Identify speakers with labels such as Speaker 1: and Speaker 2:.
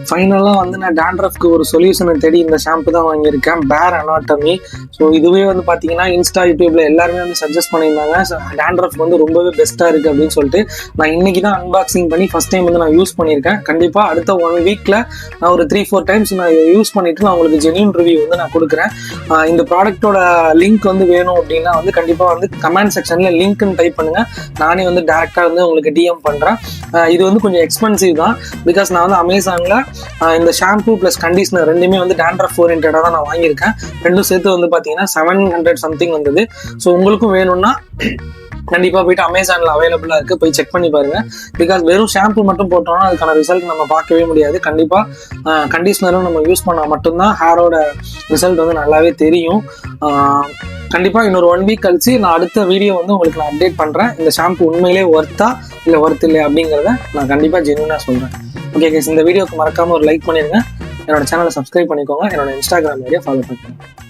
Speaker 1: ஃபைனலாக வந்து நான் டேண்ட்ரஃப்க்கு ஒரு சொல்யூஷனை தேடி இந்த ஷாம்பு தான் வாங்கியிருக்கேன், பேர் அனாட்டமி. ஸோ இதுவே வந்து பார்த்தீங்கன்னா இன்ஸ்டா யூடியூப்ல எல்லாருமே வந்து சஜஸ்ட் பண்ணியிருந்தாங்க டேண்ட்ரஃப் வந்து ரொம்பவே பெஸ்ட்டாக இருக்குது அப்படின்னு சொல்லிட்டு. நான் இன்னைக்கு தான் அன்பாக்சிங் பண்ணி ஃபர்ஸ்ட் டைம் வந்து நான் யூஸ் பண்ணியிருக்கேன். கண்டிப்பாக அடுத்த 1 வீக்கில் நான் ஒரு 3-4 டைம்ஸ் நான் யூஸ் பண்ணிட்டு நான் உங்களுக்கு ஜென்யூன் ரிவ்யூ வந்து நான் கொடுக்குறேன். இந்த ப்ராடக்ட்டோட லிங்க் வந்து வேணும் அப்படின்னா வந்து கண்டிப்பாக வந்து கமெண்ட் செக்ஷனில் லிங்க்னு டைப் பண்ணுங்க. நானே வந்து டேரெக்டாக வந்து உங்களுக்கு டிஎம் பண்ணுறேன். இது வந்து கொஞ்சம் எக்ஸ்பென்சிவ் தான், பிகாஸ் நான் வந்து அமேசானில் இந்த ஷாம்பு ப்ளஸ் கண்டிஷனர் ரெண்டுமே வந்து டேண்ட்ரஃப் ஓரியன்டாக தான் நான் வாங்கியிருக்கேன். ரெண்டும் சேர்த்து வந்து பார்த்தீங்கன்னா 700 சம்திங் வந்தது. ஸோ உங்களுக்கும் வேணும்னா கண்டிப்பாக போயிட்டு அமேசானில் அவைலபிளாக இருக்குது, போய் செக் பண்ணி பாருங்க. பிகாஸ் வெறும் ஷாம்பு மட்டும் போட்டோம்னா அதுக்கான ரிசல்ட் நம்ம பார்க்கவே முடியாது. கண்டிப்பாக கண்டிஷனரும் நம்ம யூஸ் பண்ணால் மட்டும்தான் ஹேரோட ரிசல்ட் வந்து நல்லாவே தெரியும். கண்டிப்பாக இன்னொரு 1 வீக் கழிச்சு நான் அடுத்த வீடியோ வந்து உங்களுக்கு நான் அப்டேட் பண்ணுறேன். இந்த ஷாம்பு உண்மையிலே ஒர்த்தா இல்லை ஒர்த் இல்லை அப்படிங்கிறத நான் கண்டிப்பாக ஜென்யூனாக சொல்கிறேன். ஓகே கைஸ், இந்த வீடியோக்கு மறக்காமல் ஒரு லைக் பண்ணிடுங்க. என்னோட சேனலை சப்ஸ்கிரைப் பண்ணிக்கோங்க. என்னோட இன்ஸ்டாகிராம் ஐடியா ஃபாலோ பண்ணிக்கோங்க.